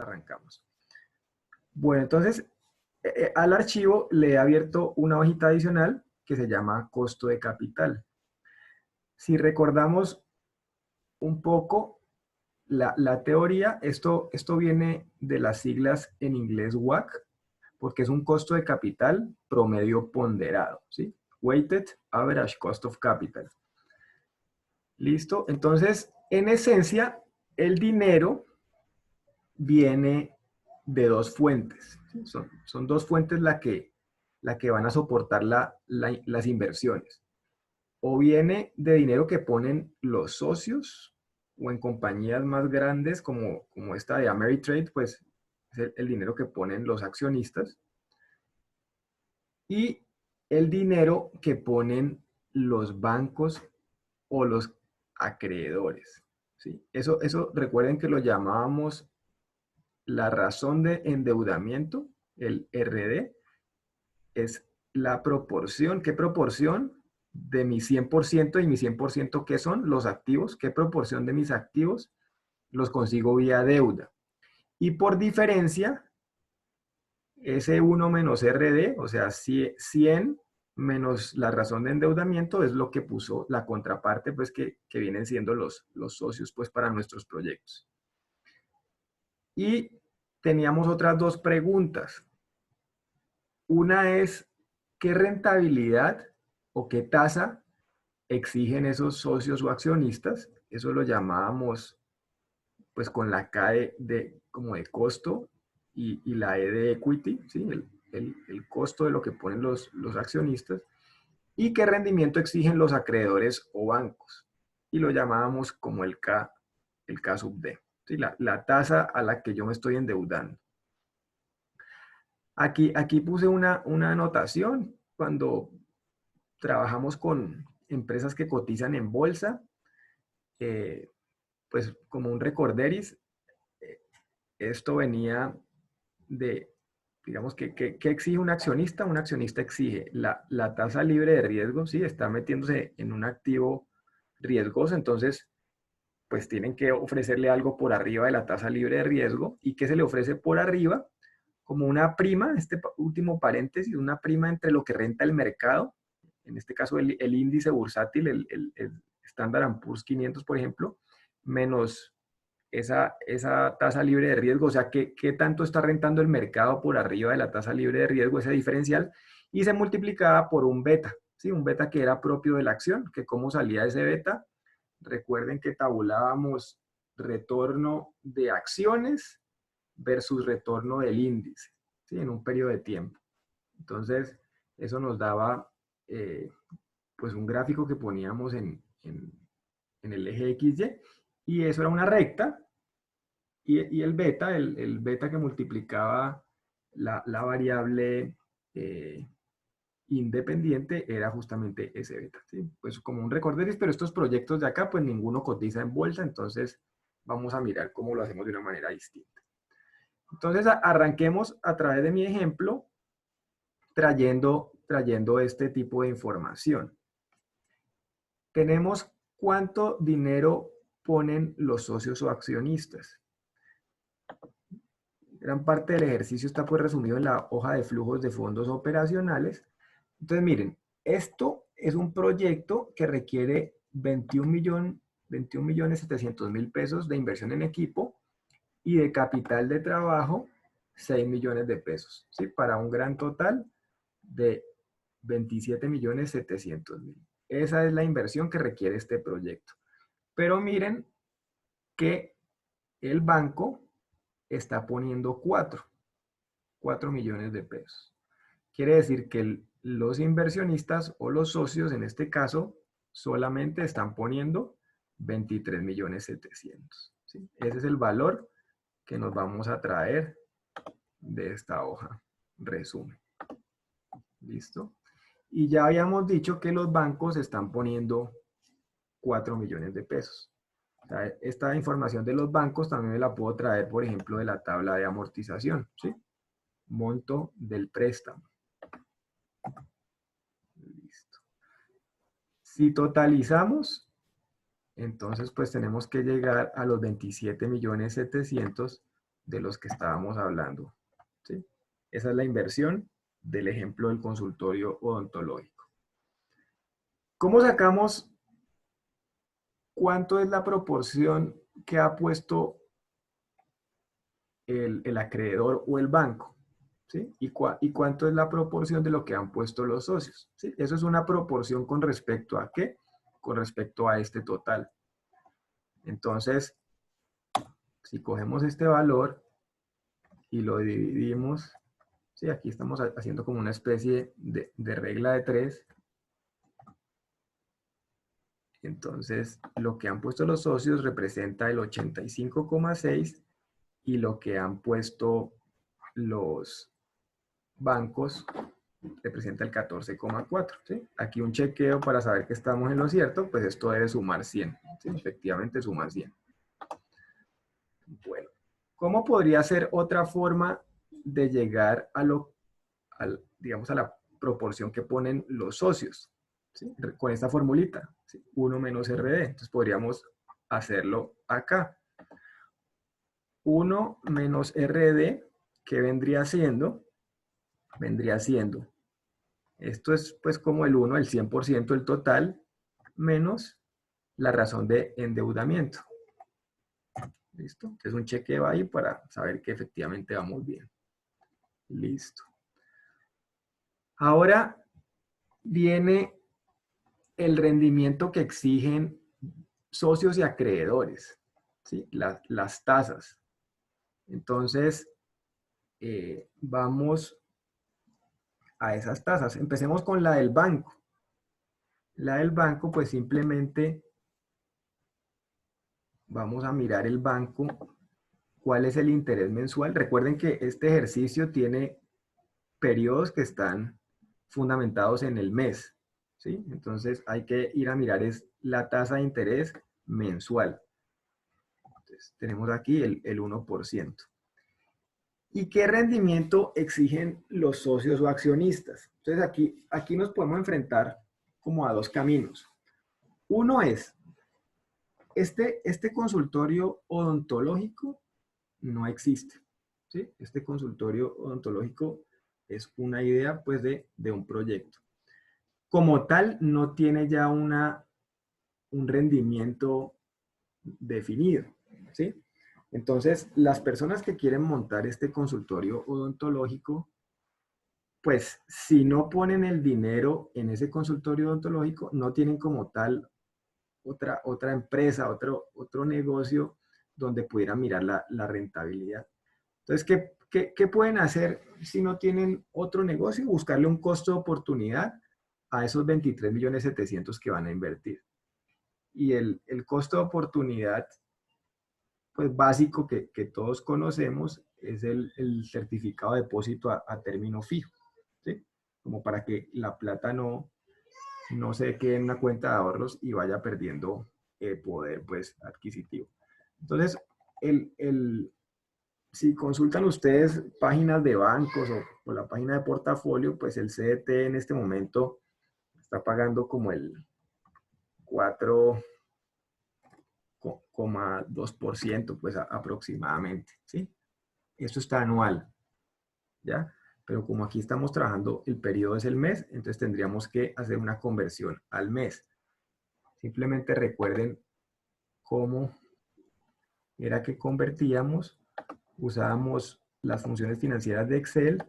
arrancamos. Bueno, entonces al archivo le he abierto una hojita adicional que se llama costo de capital. Si recordamos un poco la teoría, esto viene de las siglas en inglés WACC, porque es un costo de capital promedio ponderado, ¿sí? Weighted Average Cost of Capital. ¿Listo? Entonces, en esencia, el dinero viene de dos fuentes. ¿Sí? Son dos fuentes la que van a soportar las inversiones. O viene de dinero que ponen los socios, o en compañías más grandes como esta de Ameritrade, pues es el dinero que ponen los accionistas. Y el dinero que ponen los bancos o los acreedores. ¿Sí? Eso recuerden que lo llamábamos la razón de endeudamiento, el RD, es la proporción. ¿Qué proporción de mi 100% y mi 100% qué son? Los activos. ¿Qué proporción de mis activos los consigo vía deuda? Y por diferencia, S1 menos RD, o sea, 100 menos la razón de endeudamiento es lo que puso la contraparte, pues que vienen siendo los socios, pues para nuestros proyectos. Y teníamos otras dos preguntas. Una es, ¿qué rentabilidad o qué tasa exigen esos socios o accionistas? Eso lo llamábamos, pues con la K como de costo y la E de equity, ¿sí? El costo de lo que ponen los accionistas. ¿Y qué rendimiento exigen los acreedores o bancos? Y lo llamábamos como el K sub D, ¿sí? La tasa a la que yo me estoy endeudando. Aquí puse una anotación. Cuando trabajamos con empresas que cotizan en bolsa, pues como un recorderis, esto venía de, digamos, ¿qué exige un accionista? Un accionista exige la tasa libre de riesgo, ¿sí? Está metiéndose en un activo riesgoso, entonces, pues tienen que ofrecerle algo por arriba de la tasa libre de riesgo. ¿Y qué se le ofrece por arriba? Como una prima, este último paréntesis, una prima entre lo que renta el mercado, en este caso el índice bursátil, el Standard & Poor's 500, por ejemplo, menos esa tasa libre de riesgo, o sea, ¿qué tanto está rentando el mercado por arriba de la tasa libre de riesgo, ese diferencial? Y se multiplicaba por un beta, ¿sí? Un beta que era propio de la acción, que cómo salía ese beta. Recuerden que tabulábamos retorno de acciones versus retorno del índice, ¿sí? En un periodo de tiempo. Entonces, eso nos daba pues un gráfico que poníamos en el eje XY, y eso era una recta, y el beta, el beta que multiplicaba la variable independiente era justamente ese beta, ¿sí? Pues como un recorderis, pero estos proyectos de acá, pues ninguno cotiza en bolsa, entonces vamos a mirar cómo lo hacemos de una manera distinta. Entonces arranquemos a través de mi ejemplo trayendo este tipo de información. Tenemos cuánto dinero ponen los socios o accionistas. Gran parte del ejercicio está pues resumido en la hoja de flujos de fondos operacionales. Entonces miren, esto es un proyecto que requiere 21.700.000 pesos de inversión en equipo y de capital de trabajo 6 millones de pesos, ¿sí? Para un gran total de 27.700.000. Esa es la inversión que requiere este proyecto. Pero miren que el banco está poniendo 4 millones de pesos. Quiere decir que los inversionistas o los socios, en este caso, solamente están poniendo 23.700.000. ¿Sí? Ese es el valor que nos vamos a traer de esta hoja. Resumen. ¿Listo? Y ya habíamos dicho que los bancos están poniendo 4 millones de pesos. O sea, esta información de los bancos también me la puedo traer, por ejemplo, de la tabla de amortización, ¿sí? Monto del préstamo. Listo. Si totalizamos, entonces pues tenemos que llegar a los 27.700.000 de los que estábamos hablando, ¿sí? Esa es la inversión del ejemplo del consultorio odontológico. ¿Cómo sacamos cuánto es la proporción que ha puesto el acreedor o el banco? ¿Sí? ¿Y cuánto es la proporción de lo que han puesto los socios? ¿Sí? Eso es una proporción con respecto a ¿qué? Con respecto a este total. Entonces, si cogemos este valor y lo dividimos, ¿sí? Aquí estamos haciendo como una especie de regla de 3. Entonces, lo que han puesto los socios representa el 85,6 y lo que han puesto los bancos representa el 14,4. ¿Sí? Aquí un chequeo para saber que estamos en lo cierto, pues esto debe sumar 100. ¿Sí? Efectivamente suma 100. Bueno, ¿cómo podría ser otra forma de llegar digamos, a la proporción que ponen los socios? ¿Sí? Con esta formulita, ¿sí? 1 menos RD. Entonces podríamos hacerlo acá. 1 menos RD, ¿qué vendría siendo? Vendría siendo, esto es pues como el 1, el 100% del total, menos la razón de endeudamiento. ¿Listo? Entonces un chequeo ahí para saber que efectivamente vamos bien. Listo. Ahora viene el rendimiento que exigen socios y acreedores, ¿sí? Las tasas. Entonces, vamos a esas tasas. Empecemos con la del banco. La del banco, pues simplemente vamos a mirar el banco, cuál es el interés mensual. Recuerden que este ejercicio tiene periodos que están fundamentados en el mes, ¿sí? Entonces hay que ir a mirar es la tasa de interés mensual. Entonces, tenemos aquí el 1%. ¿Y qué rendimiento exigen los socios o accionistas? Entonces aquí nos podemos enfrentar como a dos caminos. Uno es, este consultorio odontológico no existe, ¿sí? Este consultorio odontológico es una idea pues de un proyecto. Como tal, no tiene ya un rendimiento definido, ¿sí? Entonces, las personas que quieren montar este consultorio odontológico, pues si no ponen el dinero en ese consultorio odontológico, no tienen como tal otra empresa, otro negocio donde pudieran mirar la rentabilidad. Entonces, ¿qué pueden hacer si no tienen otro negocio? Buscarle un costo de oportunidad a esos 23.700.000 que van a invertir. Y el costo de oportunidad pues básico que todos conocemos es el certificado de depósito a término fijo, ¿sí? Como para que la plata no se quede en una cuenta de ahorros y vaya perdiendo poder pues adquisitivo. Entonces, si consultan ustedes páginas de bancos o la página de portafolio, pues el CDT en este momento está pagando como el 4,2% pues aproximadamente, ¿sí? Esto está anual, ¿ya? Pero como aquí estamos trabajando, el periodo es el mes, entonces tendríamos que hacer una conversión al mes. Simplemente recuerden cómo era que convertíamos, usábamos las funciones financieras de Excel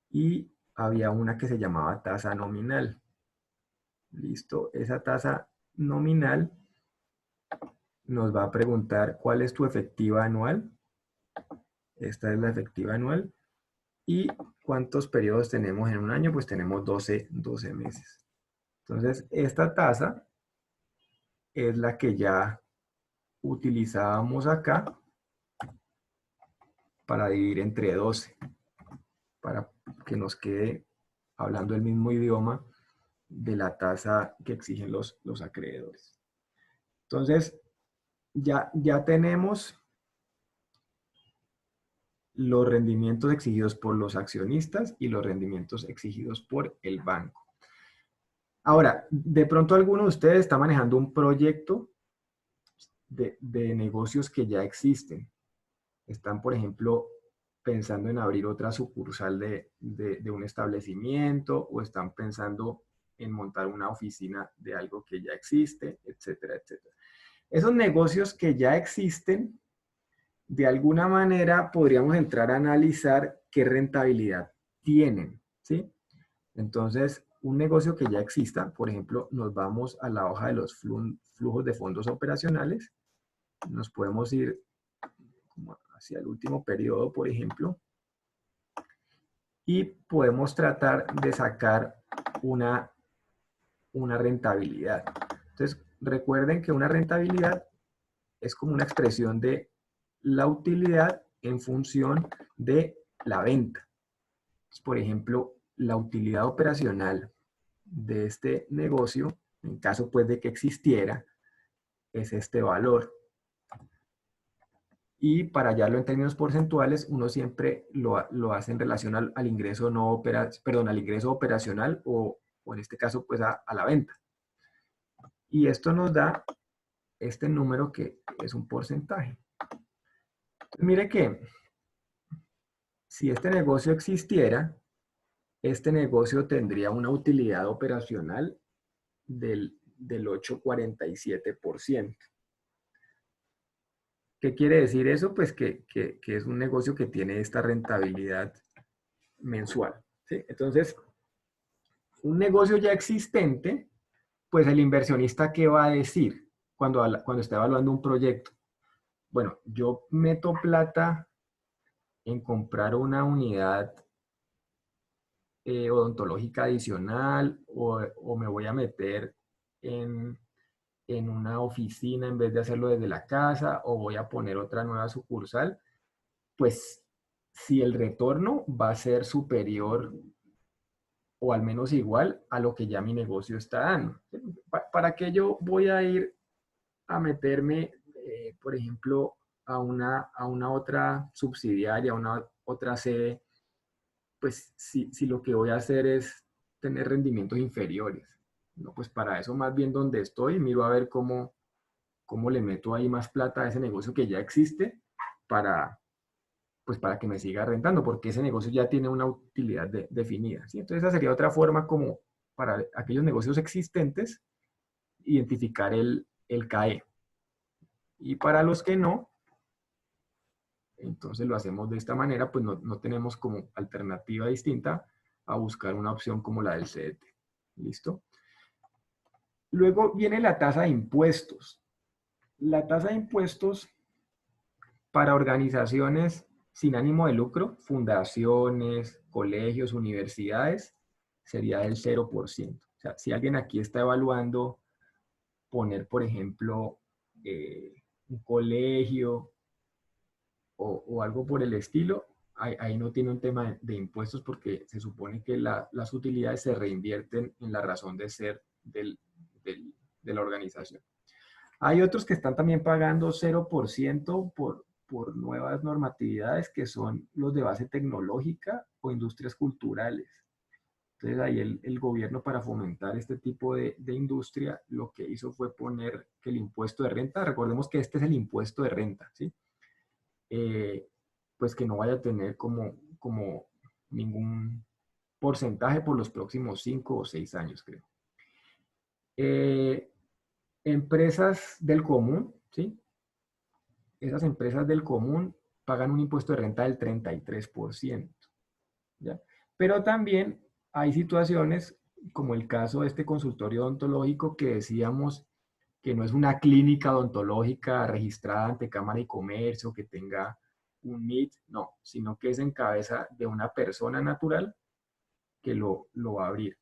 y había una que se llamaba tasa nominal. Listo, esa tasa nominal nos va a preguntar cuál es tu efectiva anual. Esta es la efectiva anual. ¿Y cuántos periodos tenemos en un año? Pues tenemos 12 meses. Entonces, esta tasa es la que ya utilizábamos acá para dividir entre 12, para que nos quede hablando el mismo idioma de la tasa que exigen los acreedores. Entonces, ya tenemos los rendimientos exigidos por los accionistas y los rendimientos exigidos por el banco. Ahora, de pronto alguno de ustedes está manejando un proyecto de negocios que ya existen. están, por ejemplo, pensando en abrir otra sucursal de un establecimiento o están pensando en montar una oficina de algo que ya existe, etcétera, etcétera. Esos negocios que ya existen, de alguna manera podríamos entrar a analizar qué rentabilidad tienen, ¿sí? Entonces, un negocio que ya exista, por ejemplo, nos vamos a la hoja de los flujos de fondos operacionales, nos podemos ir como hacia el último periodo, por ejemplo, y podemos tratar de sacar una, una rentabilidad. Entonces, recuerden que una rentabilidad es como una expresión de la utilidad en función de la venta. Por ejemplo, la utilidad operacional de este negocio, en caso pues de que existiera, es este valor. Y para hallarlo en términos porcentuales, uno siempre lo hace en relación al ingreso no al ingreso operacional o en este caso pues a la venta. Y esto nos da este número que es un porcentaje. Entonces, mire que si este negocio existiera, este negocio tendría una utilidad operacional del 8,47%. ¿Qué quiere decir eso? Pues que es un negocio que tiene esta rentabilidad mensual, ¿sí? Entonces, un negocio ya existente, pues el inversionista, ¿qué va a decir cuando está evaluando un proyecto? Bueno, yo meto plata en comprar una unidad odontológica adicional o me voy a meter en, en una oficina en vez de hacerlo desde la casa o voy a poner otra nueva sucursal, pues si el retorno va a ser superior o al menos igual a lo que ya mi negocio está dando. ¿Para qué yo voy a ir a meterme, por ejemplo, a una otra subsidiaria, a una otra sede? Pues si lo que voy a hacer es tener rendimientos inferiores. No, pues para eso más bien donde estoy, miro a ver cómo le meto ahí más plata a ese negocio que ya existe para, pues para que me siga rentando, porque ese negocio ya tiene una utilidad definida, ¿sí? Entonces esa sería otra forma como para aquellos negocios existentes identificar el CAE. Y para los que no, entonces lo hacemos de esta manera, pues no tenemos como alternativa distinta a buscar una opción como la del CDT. ¿Listo? Luego viene la tasa de impuestos. La tasa de impuestos para organizaciones sin ánimo de lucro, fundaciones, colegios, universidades, sería del 0%. O sea, si alguien aquí está evaluando poner, por ejemplo, un colegio o algo por el estilo, ahí no tiene un tema de impuestos porque se supone que las utilidades se reinvierten en la razón de ser de la organización. Hay otros que están también pagando 0% por nuevas normatividades que son los de base tecnológica o industrias culturales. Entonces ahí el gobierno, para fomentar este tipo de industria, lo que hizo fue poner que el impuesto de renta, recordemos que este es el impuesto de renta, ¿sí? Pues que no vaya a tener como ningún porcentaje por los próximos 5 o 6 años, creo. Empresas del común, ¿sí? Esas empresas del común pagan un impuesto de renta del 33%, ¿ya? Pero también hay situaciones como el caso de este consultorio odontológico que decíamos que no es una clínica odontológica registrada ante Cámara de Comercio, que tenga un NIT, no, sino que es en cabeza de una persona natural que lo va a abrir.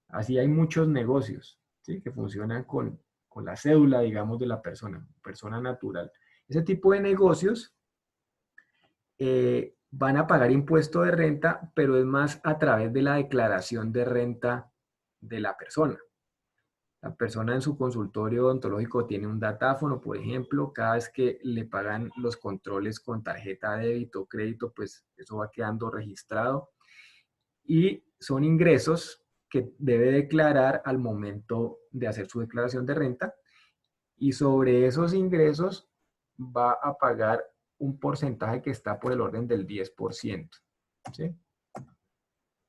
Así hay muchos negocios, ¿sí? Que funcionan con la cédula, digamos, de la persona natural. Ese tipo de negocios van a pagar impuesto de renta, pero es más a través de la declaración de renta de la persona. La persona en su consultorio odontológico tiene un datáfono, por ejemplo, cada vez que le pagan los controles con tarjeta de débito o crédito, pues eso va quedando registrado. Y son ingresos que debe declarar al momento de hacer su declaración de renta. Y sobre esos ingresos va a pagar un porcentaje que está por el orden del 10%. ¿Sí?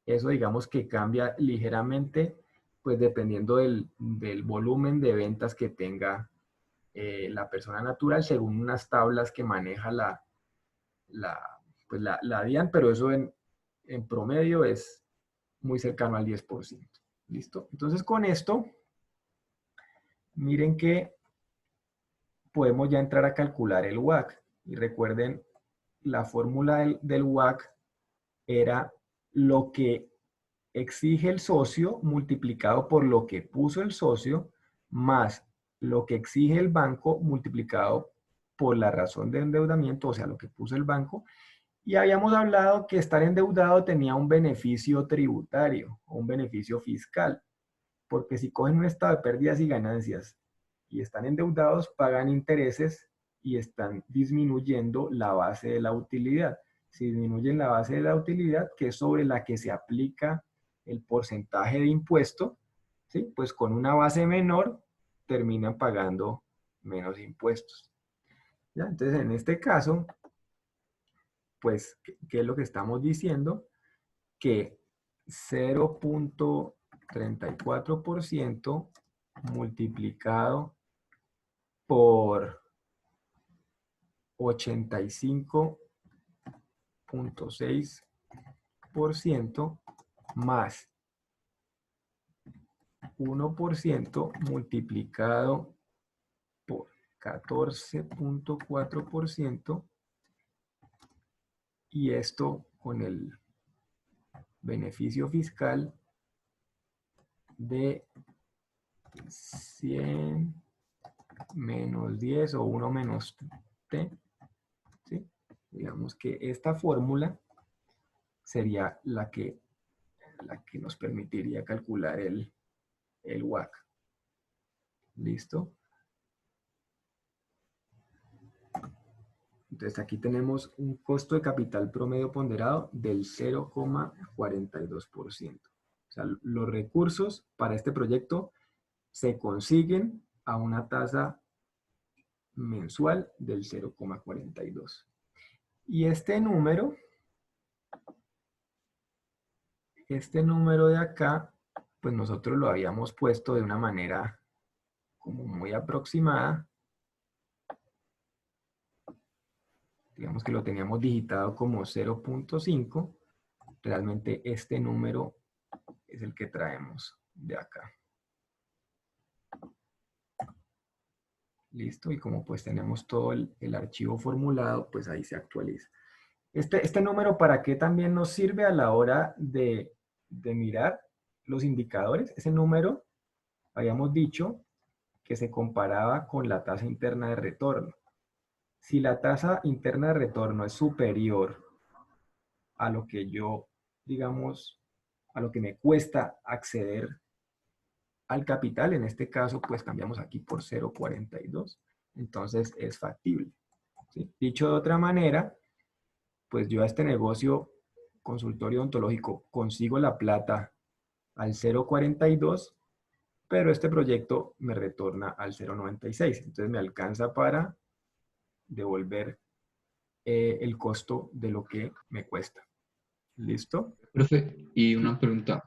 Eso digamos que cambia ligeramente, pues dependiendo del volumen de ventas que tenga la persona natural, según unas tablas que maneja la DIAN, pero eso en promedio es muy cercano al 10%. ¿Listo? Entonces con esto, miren que podemos ya entrar a calcular el WACC. Y recuerden, la fórmula del WACC era lo que exige el socio multiplicado por lo que puso el socio, más lo que exige el banco multiplicado por la razón de endeudamiento, o sea, lo que puso el banco. Y habíamos hablado que estar endeudado tenía un beneficio tributario o un beneficio fiscal, porque si cogen un estado de pérdidas y ganancias y están endeudados, pagan intereses y están disminuyendo la base de la utilidad. Si disminuyen la base de la utilidad, que es sobre la que se aplica el porcentaje de impuesto, ¿sí? Pues con una base menor terminan pagando menos impuestos. ¿Ya? Entonces, en este caso, pues, ¿qué es lo que estamos diciendo? Que 0.34% multiplicado por 85.6% más 1% multiplicado por 14.4%, y esto con el beneficio fiscal de 100 menos 10 o 1 menos t, ¿sí? Digamos que esta fórmula sería la que nos permitiría calcular el WACC. ¿Listo? Entonces aquí tenemos un costo de capital promedio ponderado del 0,42%. O sea, los recursos para este proyecto se consiguen a una tasa mensual del 0,42. Y este número de acá, pues nosotros lo habíamos puesto de una manera como muy aproximada. Digamos que lo teníamos digitado como 0.5. Realmente este número es el que traemos de acá. Listo, y como pues tenemos todo el archivo formulado, pues ahí se actualiza. Este número, ¿para qué también nos sirve a la hora de mirar los indicadores? Ese número, habíamos dicho que se comparaba con la tasa interna de retorno. Si la tasa interna de retorno es superior a lo que yo, digamos, a lo que me cuesta acceder al capital, en este caso, pues cambiamos aquí por 0,42, entonces es factible. ¿Sí? Dicho de otra manera, pues yo a este negocio consultorio odontológico consigo la plata al 0,42, pero este proyecto me retorna al 0,96, entonces me alcanza para devolver el costo de lo que me cuesta. ¿Listo? Profe, y Sí. una pregunta.